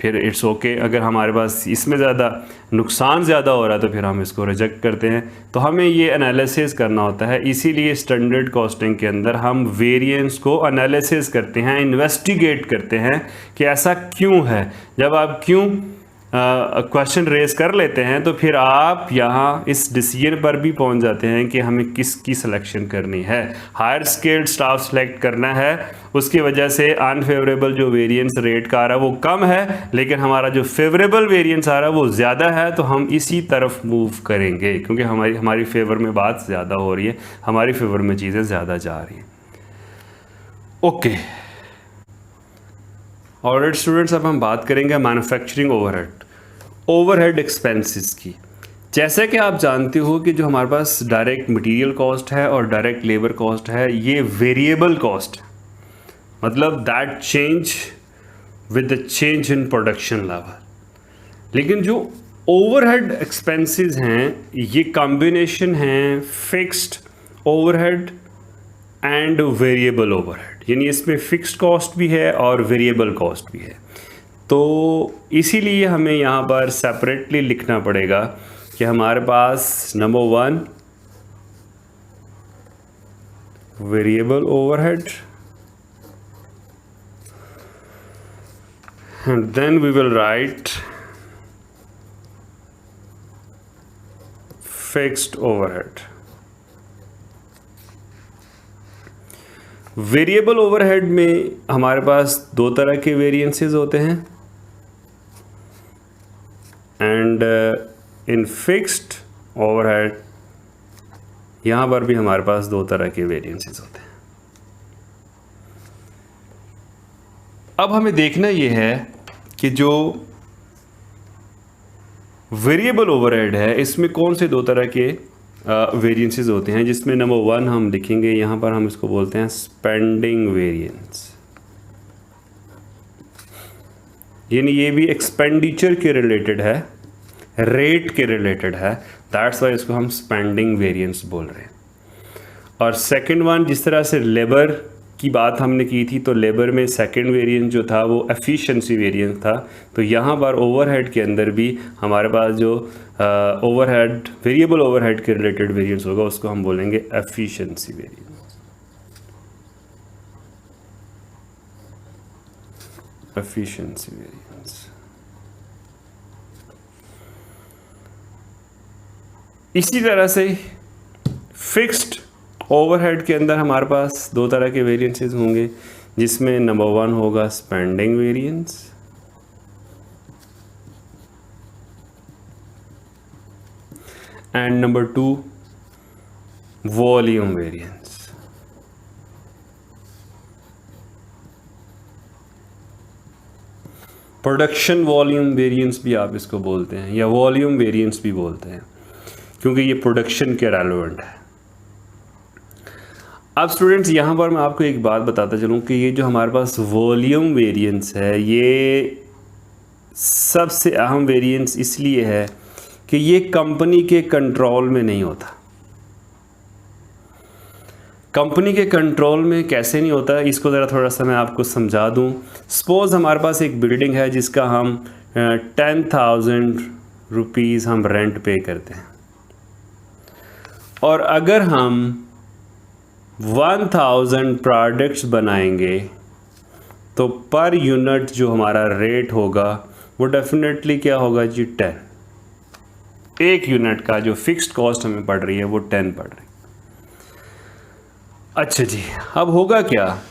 फिर इट्स ओके। अगर हमारे पास इसमें ज़्यादा नुकसान ज़्यादा हो रहा है तो फिर हम इसको रिजेक्ट करते हैं। तो हमें ये एनालिसिस करना होता है। इसीलिए स्टैंडर्ड कॉस्टिंग के अंदर हम वेरिएंस को एनालिसिस करते हैं, इन्वेस्टिगेट करते हैं कि ऐसा क्यों है। जब आप क्यों क्वेश्चन रेज कर लेते हैं तो फिर आप यहाँ इस डिसीजन पर भी पहुँच जाते हैं कि हमें किसकी सिलेक्शन करनी है। हायर स्किल्ड स्टाफ सेलेक्ट करना है, उसकी वजह से अनफेवरेबल जो वेरिएंस रेट का आ रहा है वो कम है, लेकिन हमारा जो फेवरेबल वेरिएंस आ रहा है वो ज़्यादा है, तो हम इसी तरफ मूव करेंगे क्योंकि हमारी फेवर में बात ज़्यादा हो रही है, हमारी फेवर में चीज़ें ज़्यादा जा रही हैं। ओके ऑलराइट स्टूडेंट्स, अब हम बात करेंगे मैन्युफैक्चरिंग ओवरहेड एक्सपेंसेस की। जैसे कि आप जानते हो कि जो हमारे पास डायरेक्ट मटेरियल कॉस्ट है और डायरेक्ट लेबर कॉस्ट है ये वेरिएबल कॉस्ट है, मतलब that change with the change in production level. लेकिन जो ओवरहेड एक्सपेंसेस हैं ये कॉम्बिनेशन हैं fixed overhead and variable overhead, यानी इसमें फिक्स्ड कॉस्ट भी है और वेरिएबल कॉस्ट भी है। तो इसीलिए हमें यहाँ पर सेपरेटली लिखना पड़ेगा कि हमारे पास number 1 variable overhead and then we will write fixed overhead. Variable overhead में हमारे पास दो तरह के वेरिएंसेस होते हैं एंड इन फिक्स्ड ओवरहेड यहाँ पर भी हमारे पास दो तरह के वेरिएंसेस होते हैं। अब हमें देखना ये है कि जो वेरिएबल ओवरहेड है इसमें कौन से दो तरह के वेरिएंसेस होते हैं, जिसमें नंबर 1 हम लिखेंगे यहाँ पर, हम इसको बोलते हैं स्पेंडिंग वेरिएंस। यानी ये भी एक्सपेंडिचर के रिलेटेड है, रेट के रिलेटेड है, दैट्स वाई इसको हम स्पेंडिंग वेरिएंस बोल रहे हैं। और सेकंड वन, जिस तरह से लेबर की बात हमने की थी, तो लेबर में सेकंड वेरिएंस जो था वो एफिशिएंसी वेरिएंस था। तो यहाँ पर ओवरहेड के अंदर भी हमारे पास जो ओवरहेड वेरिएबल ओवरहेड के रिलेटेड वेरिएंस होगा उसको हम बोलेंगे एफिशिएंसी वेरिएंस। Efficiency variance. इसी तरह से फिक्स्ड ओवरहेड के अंदर हमारे पास दो तरह के वेरिएंसेस होंगे, जिसमें नंबर 1 होगा spending variance and number 2 volume variance. Production volume variance भी आप इसको बोलते हैं या वॉल्यूम वेरिएंस भी बोलते हैं, क्योंकि ये प्रोडक्शन के रेलेवेंट है। अब स्टूडेंट्स यहाँ पर मैं आपको एक बात बताता चलूँ कि ये जो हमारे पास वॉल्यूम वेरिएंस है ये सबसे अहम वेरिएंस इसलिए है कि ये कंपनी के कंट्रोल में नहीं होता। कंपनी के कंट्रोल में कैसे नहीं होता, इसको ज़रा थोड़ा सा मैं आपको समझा दूँ। सपोज़ हमारे पास एक बिल्डिंग है जिसका हम 10,000 रुपीज़ हम रेंट पे करते हैं। और अगर हम 1000 प्रोडक्ट्स बनाएंगे तो पर यूनिट जो हमारा रेट होगा वो डेफिनेटली क्या होगा जी 10। एक यूनिट का जो फिक्स्ड कॉस्ट हमें पड़ रही है वो 10 पड़ रही है। अच्छा जी, अब होगा क्या,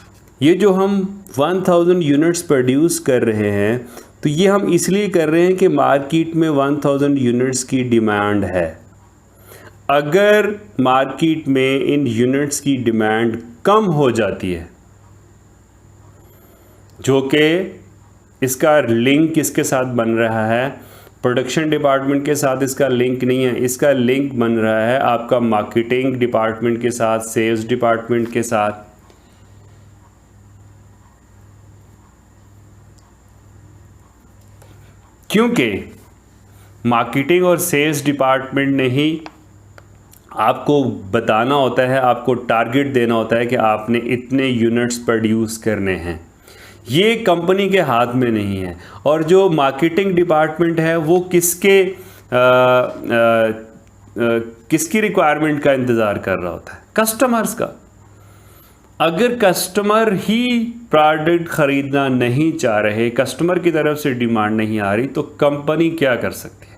ये जो हम 1000 यूनिट्स प्रोड्यूस कर रहे हैं तो ये हम इसलिए कर रहे हैं कि मार्केट में 1000 यूनिट्स की डिमांड है। अगर मार्केट में इन यूनिट्स की डिमांड कम हो जाती है, जो कि इसका लिंक किसके साथ बन रहा है, प्रोडक्शन डिपार्टमेंट के साथ इसका लिंक नहीं है, इसका लिंक बन रहा है आपका मार्केटिंग डिपार्टमेंट के साथ, सेल्स डिपार्टमेंट के साथ। क्योंकि मार्केटिंग और सेल्स डिपार्टमेंट ने ही आपको बताना होता है, आपको टारगेट देना होता है कि आपने इतने यूनिट्स प्रोड्यूस करने हैं। ये कंपनी के हाथ में नहीं है। और जो मार्केटिंग डिपार्टमेंट है वो किसकी रिक्वायरमेंट का इंतज़ार कर रहा होता है, कस्टमर्स का। अगर कस्टमर ही प्रोडक्ट ख़रीदना नहीं चाह रहे, कस्टमर की तरफ से डिमांड नहीं आ रही, तो कंपनी क्या कर सकती है,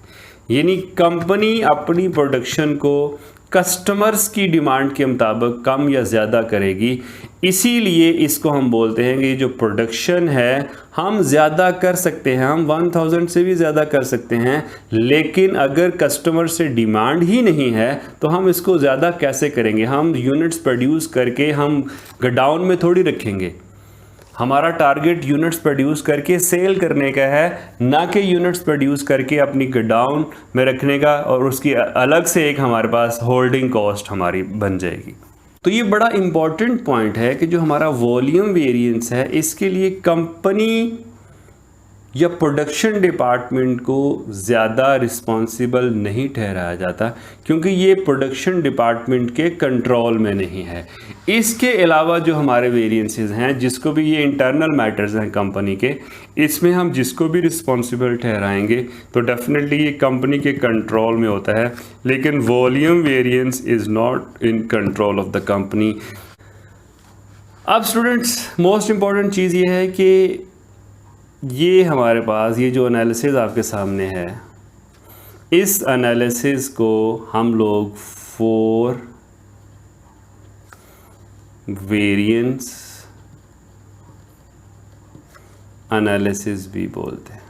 यानी कंपनी अपनी प्रोडक्शन को कस्टमर्स की डिमांड के मुताबिक कम या ज़्यादा करेगी। इसीलिए इसको हम बोलते हैं कि जो प्रोडक्शन है हम ज़्यादा कर सकते हैं, हम 1000 से भी ज़्यादा कर सकते हैं, लेकिन अगर कस्टमर से डिमांड ही नहीं है तो हम इसको ज़्यादा कैसे करेंगे। हम यूनिट्स प्रोड्यूस करके हम गोडाउन में थोड़ी रखेंगे। हमारा टारगेट यूनिट्स प्रोड्यूस करके सेल करने का है, ना कि यूनिट्स प्रोड्यूस करके अपनी गोडाउन में रखने का, और उसकी अलग से एक हमारे पास होल्डिंग कॉस्ट हमारी बन जाएगी। तो ये बड़ा इम्पॉर्टेंट पॉइंट है कि जो हमारा वॉल्यूम वेरिएंस है, इसके लिए कंपनी या प्रोडक्शन डिपार्टमेंट को ज़्यादा रिस्पॉन्सिबल नहीं ठहराया जाता, क्योंकि ये प्रोडक्शन डिपार्टमेंट के कंट्रोल में नहीं है। इसके अलावा जो हमारे वेरिएंसेस हैं, जिसको भी ये इंटरनल मैटर्स हैं कंपनी के, इसमें हम जिसको भी रिस्पॉन्सिबल ठहराएंगे तो डेफिनेटली ये कंपनी के कंट्रोल में होता है, लेकिन volume variance is not in control of the company. अब स्टूडेंट्स, मोस्ट इम्पॉर्टेंट चीज़ ये है कि ये हमारे पास ये जो एनालिसिस आपके सामने है, इस एनालिसिस को हम लोग 4 वेरिएंस एनालिसिस भी बोलते हैं।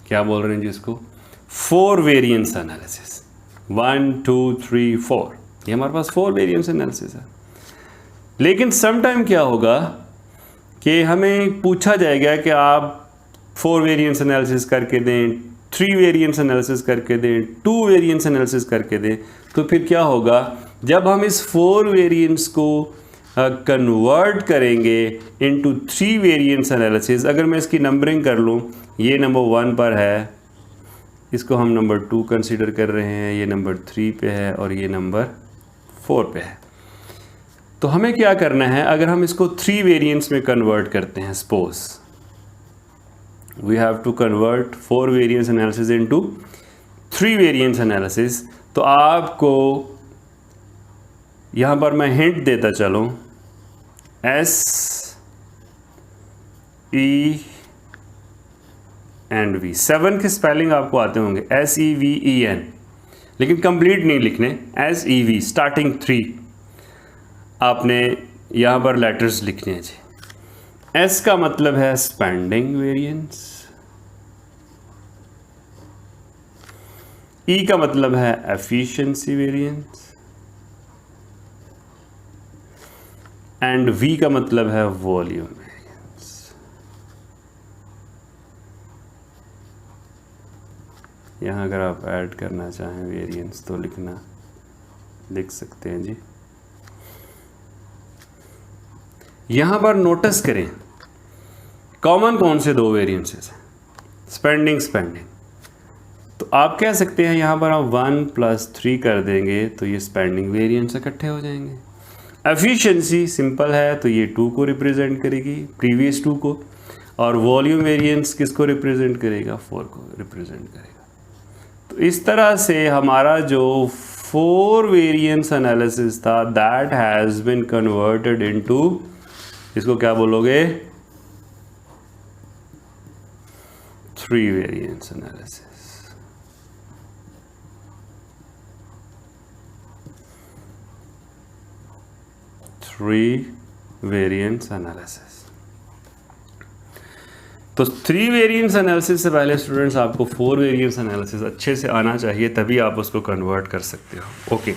क्या बोल रहे हैं जिसको 4 वेरिएंस एनालिसिस, 1 2 3 4, ये हमारे पास 4 वेरिएंस एनालिसिस है। लेकिन समटाइम क्या होगा कि हमें पूछा जाएगा कि आप 4 वेरिएंस एनालिसिस करके दें, 3 वेरिएंस एनालिसिस करके दें, 2 वेरिएंस एनालिसिस करके दें। तो फिर क्या होगा, जब हम इस 4 वेरिएंस को कन्वर्ट करेंगे इनटू 3 वेरिएंस एनालिसिस, अगर मैं इसकी नंबरिंग कर लूँ, ये नंबर 1 पर है, इसको हम नंबर 2 कंसीडर कर रहे हैं, ये नंबर 3 पे है और ये नंबर 4 पे है। तो हमें क्या करना है, अगर हम इसको 3 वेरिएंट्स में कन्वर्ट करते हैं, suppose we have to convert 4 variance analysis into 3 variance analysis, तो आपको यहाँ पर मैं हिंट देता चलूँ, S E एंड V, 7 के स्पेलिंग आपको आते होंगे, SEVEN, लेकिन कंप्लीट नहीं लिखने, SEV स्टार्टिंग 3 आपने यहाँ पर लेटर्स लिखने हैं जी। S का मतलब है स्पेंडिंग वेरिएंस, E का मतलब है एफिशिएंसी वेरिएंस, एंड V का मतलब है वॉल्यूम वेरिएंस। यहाँ अगर आप ऐड करना चाहें वेरिएंस तो लिख सकते हैं जी। यहाँ पर नोटिस करें कॉमन कौन से 2 वेरिएंसेस हैं, स्पेंडिंग। तो आप कह सकते हैं यहाँ पर आप 1 + 3 कर देंगे तो ये स्पेंडिंग वेरिएंस इकट्ठे हो जाएंगे। एफिशिएंसी सिंपल है, तो ये 2 को रिप्रेजेंट करेगी, प्रीवियस 2 को, और वॉल्यूम वेरिएंस किसको रिप्रेजेंट करेगा, 4 को रिप्रेजेंट करेगा। तो इस तरह से हमारा जो 4 वेरिएंस एनालिसिस था that has been converted into, इसको क्या बोलोगे, 3 वेरिएंस एनालिसिस। 3 variance analysis. तो 3 वेरिएंस एनालिसिस से पहले स्टूडेंट्स आपको 4 वेरिएंस एनालिसिस अच्छे से आना चाहिए, तभी आप उसको कन्वर्ट कर सकते हो। ओके,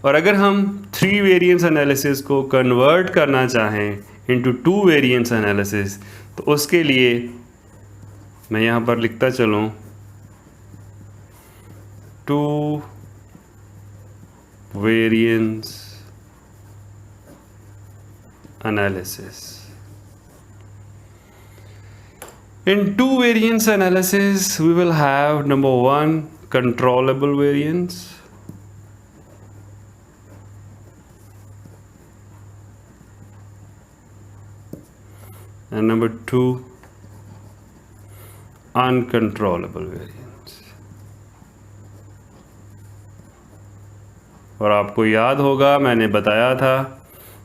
और अगर हम 3 वेरिएंस एनालिसिस को कन्वर्ट करना चाहें इनटू 2 वेरिएंस एनालिसिस, तो उसके लिए मैं यहाँ पर लिखता चलूँ 2 variance analysis. In 2 variance analysis we will have number 1 controllable variance, and number 2 uncontrollable variance. और आपको याद होगा मैंने बताया था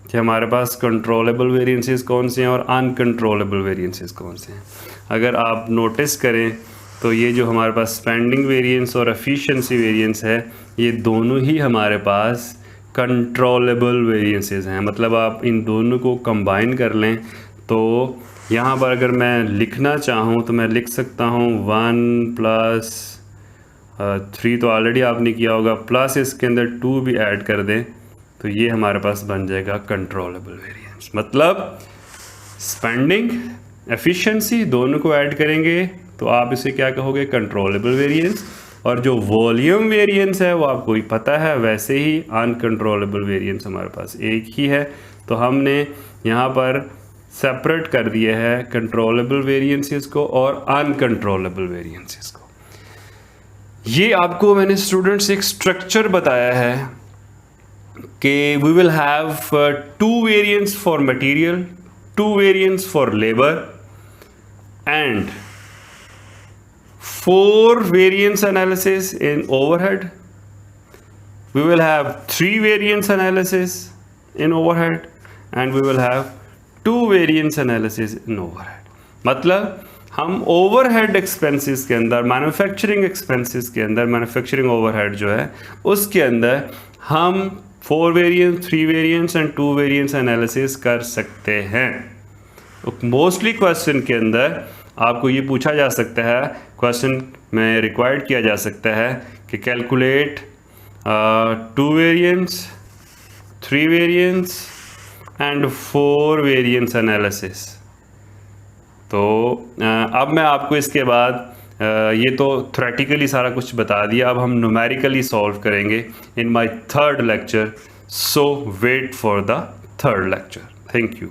कि हमारे पास कंट्रोलेबल वेरिएंसेस कौन से हैं और अनकंट्रोलेबल वेरिएंसेस कौन से हैं। अगर आप नोटिस करें तो ये जो हमारे पास स्पेंडिंग वेरिएंस और एफिशिएंसी वेरिएंस है, ये दोनों ही हमारे पास कंट्रोलेबल वेरिएंसेस हैं। मतलब आप इन दोनों को कंबाइन कर लें तो यहाँ पर अगर मैं लिखना चाहूँ तो मैं लिख सकता हूँ 1 + 3 तो ऑलरेडी आपने किया होगा, प्लस इसके अंदर 2 भी ऐड कर दें तो ये हमारे पास बन जाएगा कंट्रोलेबल वेरिएंस। मतलब स्पेंडिंग एफिशिएंसी दोनों को ऐड करेंगे तो आप इसे क्या कहोगे, कंट्रोलेबल वेरिएंस। और जो वॉल्यूम वेरिएंस है वो आपको ही पता है, वैसे ही अनकंट्रोलेबल वेरिएंस हमारे पास एक ही है। तो हमने यहाँ पर सेपरेट कर दिया है कंट्रोलेबल वेरिएंसेस को और अनकंट्रोलेबल वेरिएंसेस को। ये आपको मैंने स्टूडेंट्स एक स्ट्रक्चर बताया है कि we will have 2 variants for material, 2 variants for labor and 4 variance analysis in overhead. We will have 3 variance analysis in overhead and we will have 2 variance analysis in overhead. मतलब हम ओवरहेड एक्सपेंसेस के अंदर, मैन्युफैक्चरिंग एक्सपेंसेस के अंदर, मैन्युफैक्चरिंग ओवरहेड जो है उसके अंदर हम 4 variance, 3 variance and 2 variance analysis कर सकते हैं। तो मोस्टली क्वेश्चन के अंदर आपको ये पूछा जा सकता है, क्वेश्चन में रिक्वायर्ड किया जा सकता है कि calculate 2 variance, 3 variance and 4 variance analysis. तो अब मैं आपको इसके बाद ये तो थ्योरेटिकली सारा कुछ बता दिया, अब हम न्यूमेरिकली सॉल्व करेंगे in my 3rd lecture. So wait for the 3rd lecture. Thank you.